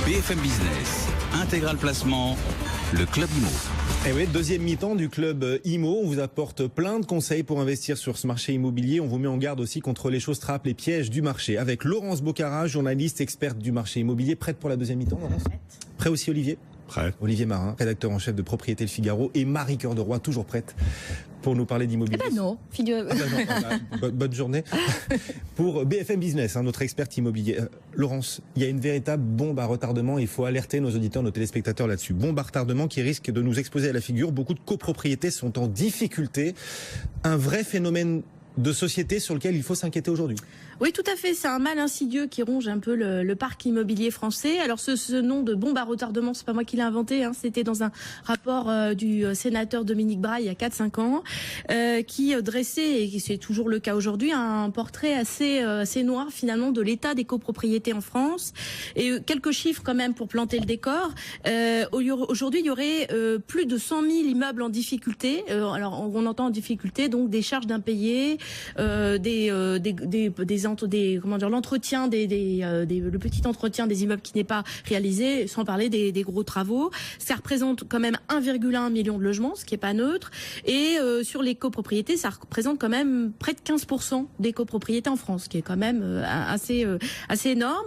BFM Business, Intégral Placement, le Club Imo. Et oui, deuxième mi-temps du Club Imo. On vous apporte plein de conseils pour investir sur ce marché immobilier. On vous met en garde aussi contre les choses trappes, les pièges du marché. Avec Laurence Bocara, journaliste experte du marché immobilier. Prête pour la deuxième mi-temps, Laurence ? Prêt aussi, Olivier ? Prêt. Olivier Marin, rédacteur en chef de Propriété Le Figaro, et Marie Cœur de Roy, toujours prête pour nous parler d'immobilier. Eh ben non, bonne journée. Pour BFM Business, notre experte immobilier. Laurence, il y a une véritable bombe à retardement. Il faut alerter nos auditeurs, nos téléspectateurs là-dessus. Bombe à retardement qui risque de nous exposer à la figure. Beaucoup de copropriétés sont en difficulté. Un vrai phénomène de société sur lequel il faut s'inquiéter aujourd'hui. Oui, tout à fait. C'est un mal insidieux qui ronge un peu le parc immobilier français. Alors, ce nom de bombe à retardement, c'est pas moi qui l'ai inventé. C'était dans un rapport du sénateur Dominique Braille il y a 4-5 ans, qui dressait, et c'est toujours le cas aujourd'hui, un portrait assez noir finalement de l'état des copropriétés en France. Et quelques chiffres quand même pour planter le décor. Aujourd'hui, il y aurait plus de 100 000 immeubles en difficulté. Alors, on entend en difficulté donc des charges d'impayés, l'entretien le petit entretien des immeubles qui n'est pas réalisé, sans parler des gros travaux. Ça représente quand même 1,1 million de logements, ce qui est pas neutre. Et sur les copropriétés, ça représente quand même près de 15% des copropriétés en France, ce qui est quand même assez énorme.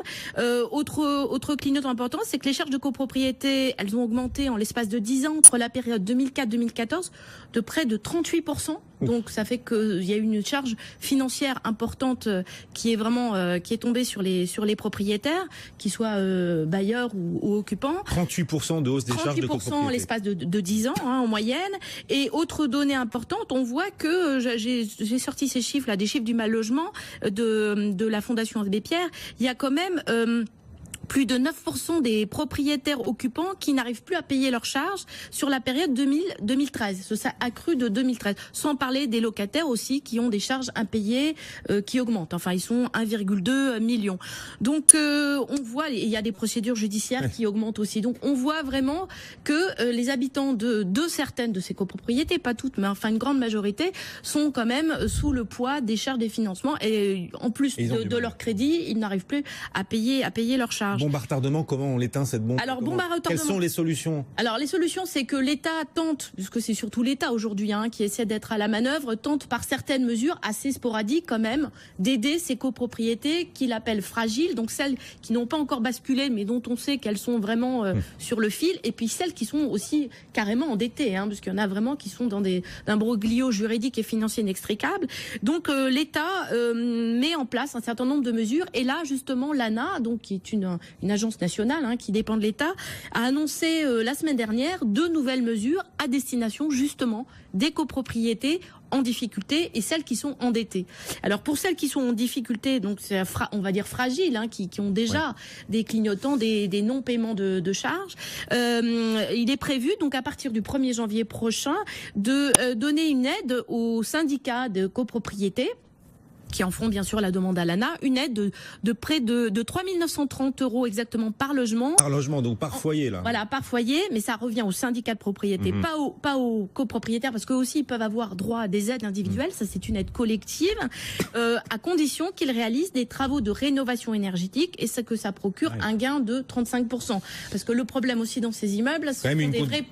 Autre clignotant important, c'est que les charges de copropriété, elles ont augmenté en l'espace de 10 ans entre la période 2004-2014 de près de 38%. Donc ça fait qu'il y a une charge financière importante qui est vraiment qui est tombée sur les propriétaires, qu'ils soient bailleurs ou occupants. 38% de hausse des charges de copropriété. 38% en l'espace de 10 ans en moyenne. Et autre donnée importante, on voit que j'ai sorti ces chiffres là, des chiffres du mal logement de la Fondation Abbé Pierre. Il y a quand même plus de 9% des propriétaires occupants qui n'arrivent plus à payer leurs charges sur la période 2013. Ça a accru de 2013. Sans parler des locataires aussi qui ont des charges impayées qui augmentent. Enfin, ils sont 1,2 million. Donc, on voit, il y a des procédures judiciaires qui augmentent aussi. Donc, on voit vraiment que les habitants de certaines de ces copropriétés, pas toutes, mais enfin une grande majorité, sont quand même sous le poids des charges des financements. Et en plus de leur crédit, ils n'arrivent plus à payer leurs charges. Bombe à retardement, comment on l'éteint cette bombe ? Alors, bombe à retardement. Quelles sont les solutions ? Alors, les solutions, c'est que l'État tente, puisque c'est surtout l'État aujourd'hui qui essaie d'être à la manœuvre, tente par certaines mesures assez sporadiques quand même d'aider ces copropriétés qu'il appelle fragiles, donc celles qui n'ont pas encore basculé, mais dont on sait qu'elles sont vraiment sur le fil, et puis celles qui sont aussi carrément endettées, parce qu'il y en a vraiment qui sont dans d'un broglio juridique et financier inextricable. Donc, l'État met en place un certain nombre de mesures, et là, justement, l'ANA, donc qui est une agence nationale qui dépend de l'État, a annoncé la semaine dernière 2 nouvelles mesures à destination justement des copropriétés en difficulté et celles qui sont endettées. Alors pour celles qui sont en difficulté, donc c'est on va dire fragiles, qui ont déjà des clignotants, des non-paiements de charges, il est prévu donc à partir du 1er janvier prochain de donner une aide aux syndicats de copropriété qui en feront bien sûr la demande à l'ANA, une aide de près de 3 930 € exactement par logement. Par logement, donc par foyer là. Voilà, par foyer, mais ça revient aux syndicats de propriété, pas aux copropriétaires, parce qu'eux aussi ils peuvent avoir droit à des aides individuelles, ça c'est une aide collective, à condition qu'ils réalisent des travaux de rénovation énergétique et que ça procure un gain de 35%. Parce que le problème aussi dans ces immeubles, ce sont des vrais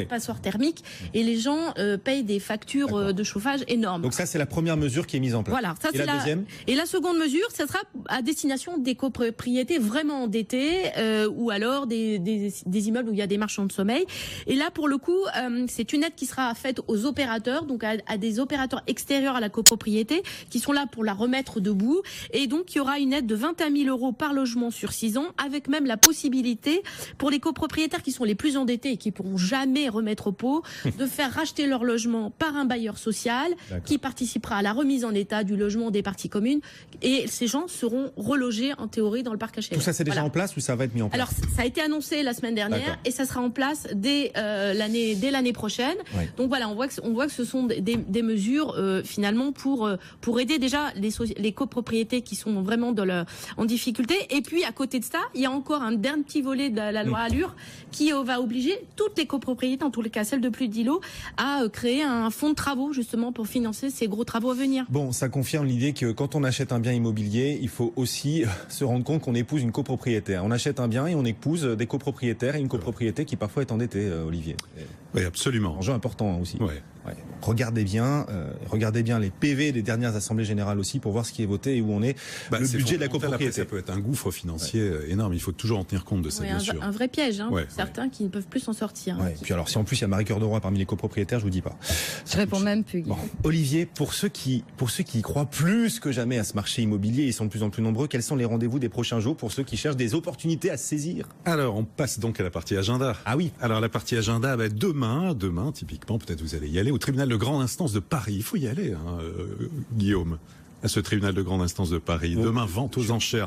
passoires thermiques et les gens payent des factures de chauffage énormes. Donc ça c'est la première mesure qui est mise en place. Voilà, ça c'est et la seconde mesure, ça sera à destination des copropriétés vraiment endettées ou alors des immeubles où il y a des marchands de sommeil. Et là, pour le coup, c'est une aide qui sera faite aux opérateurs, donc à des opérateurs extérieurs à la copropriété, qui sont là pour la remettre debout. Et donc, il y aura une aide de 21 000 € par logement sur 6 ans, avec même la possibilité pour les copropriétaires qui sont les plus endettés et qui pourront jamais remettre au pot, de faire racheter leur logement par un bailleur social qui participera à la remise en état du logement des parties communes, et ces gens seront relogés en théorie dans le parc HLM. Tout ça c'est déjà en place ou ça va être mis en place ? Alors ça a été annoncé la semaine dernière et ça sera en place dès l'année prochaine. Donc voilà, on voit que ce sont des mesures finalement pour aider déjà les copropriétés qui sont vraiment en difficulté. Et puis à côté de ça, il y a encore un dernier petit volet de la loi Allure qui va obliger toutes les copropriétés, en tous les cas celles de plus de 10 lots, à créer un fonds de travaux justement pour financer ces gros travaux à venir. Bon, ça confirme l'idée oublier que quand on achète un bien immobilier, il faut aussi se rendre compte qu'on épouse une copropriétaire. On achète un bien et on épouse des copropriétaires et une copropriété qui parfois est endettée, Olivier. Oui, absolument. Un enjeu important aussi. Ouais. Ouais. Regardez bien les PV des dernières assemblées générales aussi pour voir ce qui est voté et où on est. Le budget de la copropriété. Après, ça peut être un gouffre financier énorme. Il faut toujours en tenir compte de ça, bien sûr. Un vrai piège, certains qui ne peuvent plus s'en sortir. Ouais. Puis alors, si en plus il y a Marie-Cœur de Roy parmi les copropriétaires, je vous dis pas. Je réponds même plus. Bon. Olivier, pour ceux qui y croient plus que jamais à ce marché immobilier, ils sont de plus en plus nombreux. Quels sont les rendez-vous des prochains jours pour ceux qui cherchent des opportunités à saisir? Alors, on passe donc à la partie agenda. Ah oui. Alors, la partie agenda, demain, typiquement, peut-être vous allez y aller au tribunal de grande instance de Paris. Il faut y aller, Guillaume, à ce tribunal de grande instance de Paris. Demain, vente aux enchères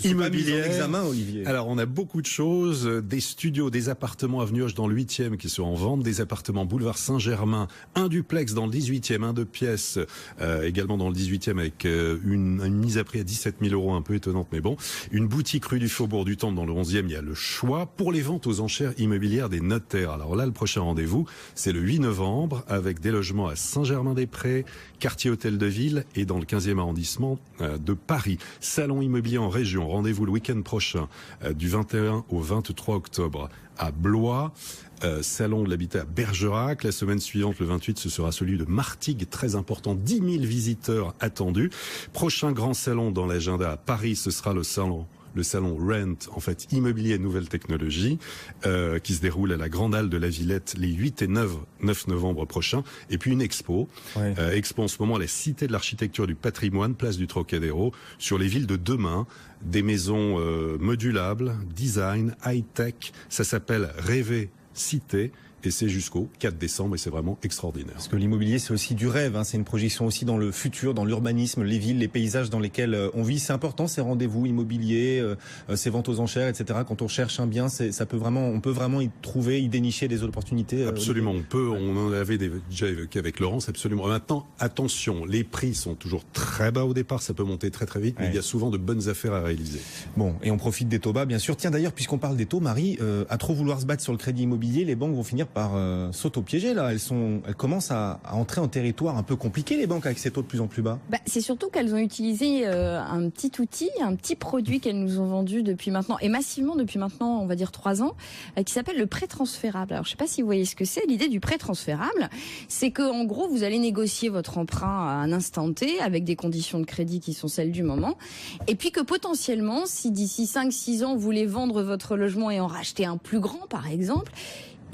immobilières. Examen, Olivier. Alors, on a beaucoup de choses. Des studios, des appartements avenue Hoche dans le 8e qui sont en vente. Des appartements boulevard Saint-Germain. Un duplex dans le 18e, un 2 pièces, également dans le 18e avec une mise à prix à 17 000 €, un peu étonnante, mais bon. Une boutique rue du Faubourg du Temple dans le 11e, il y a le choix. Pour les ventes aux enchères immobilières des notaires. Alors là, le prochain rendez-vous, c'est le 8 novembre avec des logements à Saint-Germain-des-Prés, quartier Hôtel de Ville et dans le 15e arrondissement de Paris. Salon immobilier en région. Rendez-vous le week-end prochain du 21 au 23 octobre à Blois. Salon de l'habitat à Bergerac. La semaine suivante, le 28, ce sera celui de Martigues, très important. 10 000 visiteurs attendus. Prochain grand salon dans l'agenda à Paris, ce sera le salon Rent, en fait, immobilier et nouvelles technologies, qui se déroule à la Grande Halle de la Villette les 8 et 9 novembre prochains. Et puis une expo. Ouais. Expo en ce moment à la Cité de l'Architecture du Patrimoine, place du Trocadéro, sur les villes de demain. Des maisons modulables, design, high-tech. Ça s'appelle Rêver Cité. Et c'est jusqu'au 4 décembre et c'est vraiment extraordinaire. Parce que l'immobilier, c'est aussi du rêve, c'est une projection aussi dans le futur, dans l'urbanisme, les villes, les paysages dans lesquels on vit. C'est important, ces rendez-vous immobiliers, ces ventes aux enchères, etc. Quand on cherche un bien, on peut vraiment y trouver, y dénicher des opportunités. Absolument, on en avait déjà évoqué avec Laurence, absolument. Maintenant, attention, les prix sont toujours très bas au départ, ça peut monter très très vite, mais il y a souvent de bonnes affaires à réaliser. Bon, et on profite des taux bas, bien sûr. Tiens, d'ailleurs, puisqu'on parle des taux, Marie, à trop vouloir se battre sur le crédit immobilier, les banques vont finir par s'auto-piéger là. Elles commencent à entrer en territoire un peu compliqué, les banques, avec ces taux de plus en plus bas. C'est surtout qu'elles ont utilisé un petit outil, un petit produit qu'elles nous ont vendu depuis maintenant, et massivement depuis maintenant, on va dire 3 ans, qui s'appelle le prêt transférable. Alors je ne sais pas si vous voyez ce que c'est. L'idée du prêt transférable, c'est que en gros vous allez négocier votre emprunt à un instant T avec des conditions de crédit qui sont celles du moment, et puis que potentiellement, si d'ici 5-6 ans vous voulez vendre votre logement et en racheter un plus grand par exemple,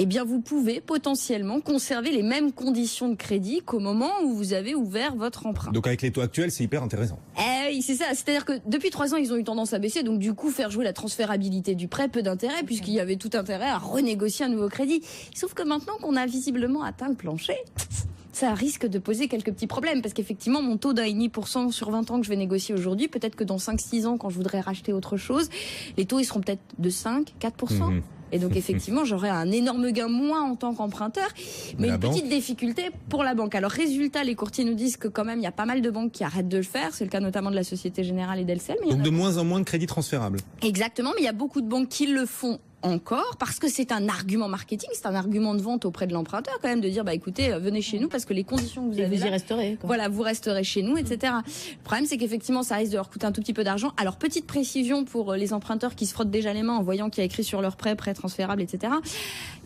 eh bien, vous pouvez potentiellement conserver les mêmes conditions de crédit qu'au moment où vous avez ouvert votre emprunt. Donc, avec les taux actuels, c'est hyper intéressant. Oui, c'est ça. C'est-à-dire que depuis 3 ans, ils ont eu tendance à baisser. Donc, du coup, faire jouer la transférabilité du prêt, peu d'intérêt, puisqu'il y avait tout intérêt à renégocier un nouveau crédit. Sauf que maintenant qu'on a visiblement atteint le plancher, ça risque de poser quelques petits problèmes. Parce qu'effectivement, mon taux d'1,5% sur 20 ans que je vais négocier aujourd'hui, peut-être que dans 5-6 ans, quand je voudrais racheter autre chose, les taux, ils seront peut-être de 5-4%. Et donc effectivement, j'aurai un énorme gain moins en tant qu'emprunteur, mais une petite difficulté pour la banque. Alors résultat, les courtiers nous disent que quand même, il y a pas mal de banques qui arrêtent de le faire. C'est le cas notamment de la Société Générale et d'Elcel. Donc de moins en moins de crédits transférables. Exactement, mais il y a beaucoup de banques qui le font encore, parce que c'est un argument marketing, c'est un argument de vente auprès de l'emprunteur quand même, de dire écoutez, venez chez nous parce que les conditions que vous avez vous y resterez, quoi. Voilà, vous resterez chez nous, etc. Le problème, c'est qu'effectivement ça risque de leur coûter un tout petit peu d'argent. Alors petite précision pour les emprunteurs qui se frottent déjà les mains en voyant qu'il y a écrit sur leur prêt transférable, etc.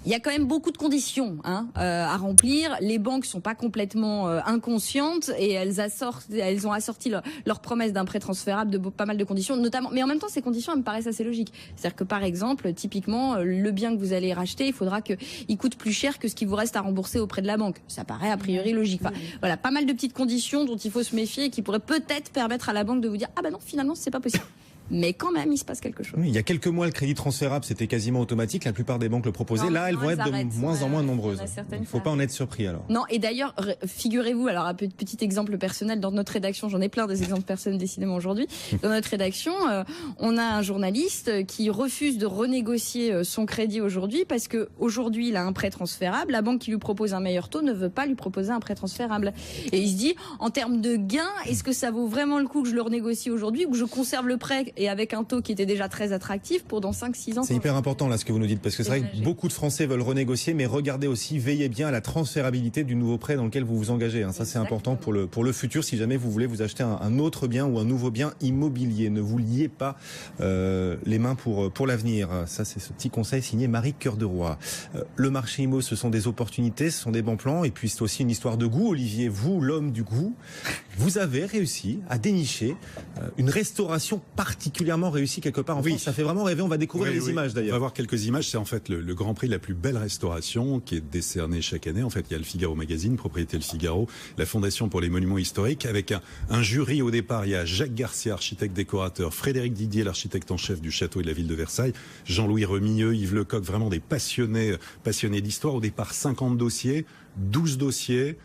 Il y a quand même beaucoup de conditions à remplir. Les banques sont pas complètement inconscientes et elles ont assorti leur promesse d'un prêt transférable de pas mal de conditions, notamment. Mais en même temps, ces conditions elles me paraissent assez logiques. C'est-à-dire que par exemple, typiquement, le bien que vous allez racheter, il faudra qu'il coûte plus cher que ce qui vous reste à rembourser auprès de la banque. Ça paraît a priori logique. Enfin, voilà, pas mal de petites conditions dont il faut se méfier et qui pourraient peut-être permettre à la banque de vous dire ah non, finalement c'est pas possible. Mais quand même, il se passe quelque chose. Oui, il y a quelques mois, le crédit transférable, c'était quasiment automatique. La plupart des banques le proposaient. Là, elles vont être de moins en moins nombreuses. Il ne faut pas en être surpris, alors. Non, et d'ailleurs, figurez-vous, alors un petit exemple personnel, dans notre rédaction, j'en ai plein des exemples personnels décidément aujourd'hui. Dans notre rédaction, on a un journaliste qui refuse de renégocier son crédit aujourd'hui parce que aujourd'hui, il a un prêt transférable. La banque qui lui propose un meilleur taux ne veut pas lui proposer un prêt transférable. Et il se dit, en termes de gains, est-ce que ça vaut vraiment le coup que je le renégocie aujourd'hui ou que je conserve le prêt et avec un taux qui était déjà très attractif pour dans 5-6 ans. C'est hyper important là ce que vous nous dites, parce que c'est vrai que beaucoup de Français veulent renégocier, mais regardez aussi, veillez bien à la transférabilité du nouveau prêt dans lequel vous vous engagez. Ça c'est important pour le futur, si jamais vous voulez vous acheter un autre bien ou un nouveau bien immobilier. Ne vous liez pas les mains pour l'avenir. Ça c'est ce petit conseil signé Marie Cœur de Roy. Le marché immo, ce sont des opportunités, ce sont des bons plans, et puis c'est aussi une histoire de goût. Olivier, vous, l'homme du goût, vous avez réussi à dénicher une restauration particulièrement réussie quelque part en France. Ça fait vraiment rêver. On va découvrir les images d'ailleurs. On va voir quelques images. C'est en fait le Grand Prix de la plus belle restauration qui est décerné chaque année. En fait, il y a le Figaro Magazine, propriété Le Figaro, la Fondation pour les monuments historiques, avec un jury au départ. Il y a Jacques Garcia, architecte décorateur, Frédéric Didier, l'architecte en chef du château et de la ville de Versailles, Jean-Louis Remilleux, Yves Lecoq, vraiment des passionnés d'histoire. Au départ, 50 dossiers. 12 dossiers,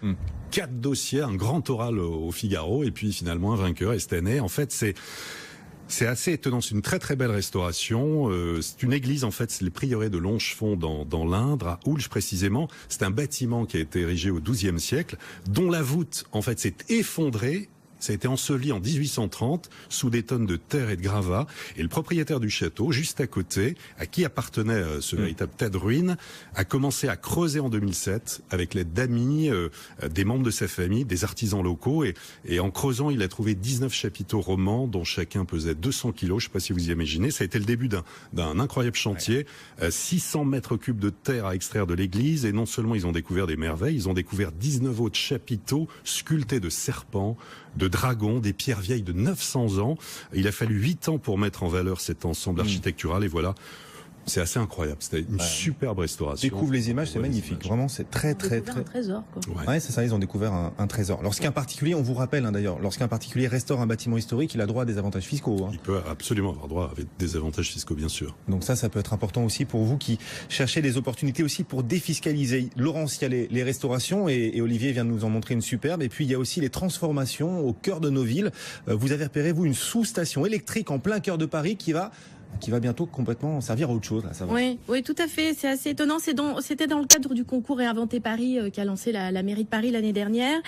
4 dossiers, un grand oral au Figaro, et puis finalement un vainqueur. Et cette année, en fait, c'est assez étonnant. C'est une très très belle restauration. C'est une église, en fait, c'est les prieurés de Longefond dans l'Indre, à Oulge précisément. C'est un bâtiment qui a été érigé au XIIe siècle, dont la voûte, en fait, s'est effondrée. Ça a été enseveli en 1830 sous des tonnes de terre et de gravats. Et le propriétaire du château, juste à côté, à qui appartenait ce véritable tas de ruines, a commencé à creuser en 2007 avec l'aide d'amis, des membres de sa famille, des artisans locaux. Et en creusant, il a trouvé 19 chapiteaux romans dont chacun pesait 200 kilos. Je ne sais pas si vous imaginez. Ça a été le début d'un incroyable chantier. 600 mètres cubes de terre à extraire de l'église. Et non seulement ils ont découvert des merveilles, ils ont découvert 19 autres chapiteaux sculptés de serpents, de dragons, des pierres vieilles de 900 ans. Il a fallu 8 ans pour mettre en valeur cet ensemble architectural, et voilà. C'est assez incroyable. C'était une superbe restauration. Découvre les images, c'est magnifique. Vraiment, c'est très. Un trésor, quoi. Ouais, c'est ça. Ils ont découvert un trésor. Lorsqu'un particulier, on vous rappelle d'ailleurs, lorsqu'un particulier restaure un bâtiment historique, il a droit à des avantages fiscaux. Il peut absolument avoir droit à des avantages fiscaux, bien sûr. Donc ça peut être important aussi pour vous qui cherchez des opportunités aussi pour défiscaliser. Laurence, il y a les restaurations et Olivier vient de nous en montrer une superbe. Et puis il y a aussi les transformations au cœur de nos villes. Vous avez repéré, vous, une sous-station électrique en plein cœur de Paris qui va bientôt complètement servir à autre chose. Là, ça va. Oui, tout à fait. C'est assez étonnant. C'était dans le cadre du concours Réinventer Paris qu'a lancé la mairie de Paris l'année dernière.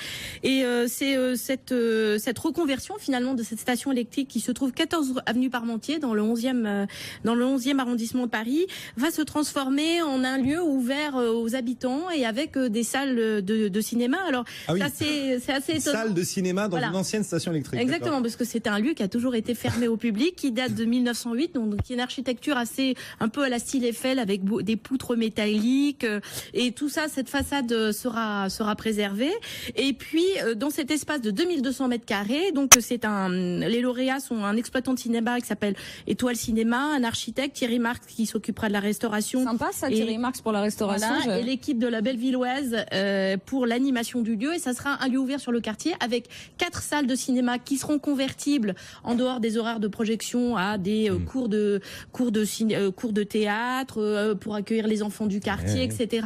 Et c'est cette reconversion finalement de cette station électrique qui se trouve 14 avenue Parmentier dans le 11e arrondissement de Paris va se transformer en un lieu ouvert aux habitants et avec des salles de cinéma. Alors ça c'est assez étonnant. Salle de cinéma dans une ancienne station électrique. Exactement, parce que c'était un lieu qui a toujours été fermé au public, qui date de 1908, donc qui est une architecture assez un peu à la style Eiffel avec des poutres métalliques et tout ça. Cette façade sera préservée. Et puis dans cet espace de 2200 mètres carrés, donc les lauréats sont un exploitant de cinéma qui s'appelle Étoile Cinéma, un architecte Thierry Marx qui s'occupera de la restauration. Sympa ça, Thierry Marx pour la restauration. Voilà, et l'équipe de la Bellevilloise pour l'animation du lieu. Et ça sera un lieu ouvert sur le quartier avec 4 salles de cinéma qui seront convertibles en dehors des horaires de projection à des cours de théâtre pour accueillir les enfants du quartier, etc.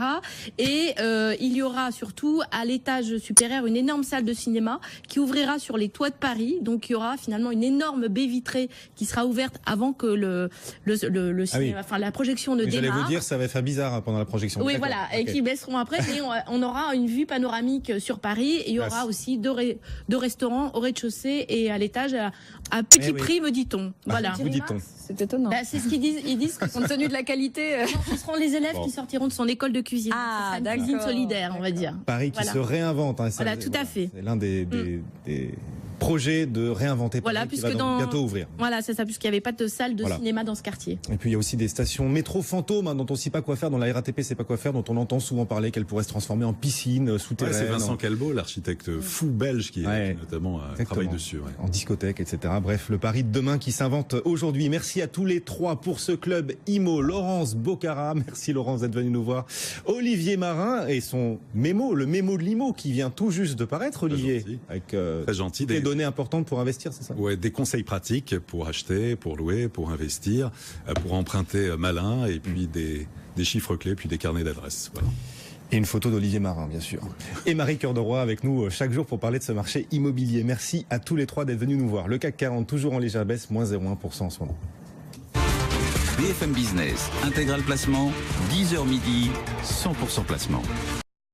Et il y aura surtout à l'étage supérieur une énorme salle de cinéma qui ouvrira sur les toits de Paris. Donc il y aura finalement une énorme baie vitrée qui sera ouverte avant que le cinéma, enfin la projection ne démarre. J'allais vous dire, ça va faire bizarre pendant la projection. Oui, voilà, et qui baisseront après. Mais on aura une vue panoramique sur Paris. Et il y aura aussi deux restaurants au rez-de-chaussée et à l'étage à petit prix, me dit-on. Voilà. C'est étonnant. C'est ce qu'ils disent. Ils disent que compte tenu de la qualité. Ce seront les élèves qui sortiront de son école de cuisine. Ah, une cuisine solidaire, on va dire. Paris qui se réinvente. Voilà, tout à fait. C'est l'un des projet de réinventer Paris qui va donc bientôt ouvrir. Voilà, c'est ça, puisqu'il n'y avait pas de salle de cinéma dans ce quartier. Et puis il y a aussi des stations métro fantômes dont on ne sait pas quoi faire, dont la RATP ne sait pas quoi faire, dont on entend souvent parler qu'elles pourraient se transformer en piscine souterraine. C'est Vincent Calbeau, l'architecte fou belge qui notamment travaille dessus. En discothèque, etc. Bref, le Paris de demain qui s'invente aujourd'hui. Merci à tous les trois pour ce club IMO. Laurence Bocara, merci Laurence d'être venue nous voir. Olivier Marin et son mémo, le mémo de l'IMO qui vient tout juste de paraître, Olivier. Avec très gentil. Des données importantes pour investir, c'est ça? Ouais, des conseils pratiques pour acheter, pour louer, pour investir, pour emprunter malin, et puis des chiffres clés, puis des carnets d'adresses. Voilà. Et une photo d'Olivier Marin, bien sûr. Et Marie Cœur de Roy avec nous chaque jour pour parler de ce marché immobilier. Merci à tous les trois d'être venus nous voir. Le CAC 40 toujours en légère baisse, moins 0,1% en ce moment. BFM Business, intégral placement, 10h midi, 100% placement.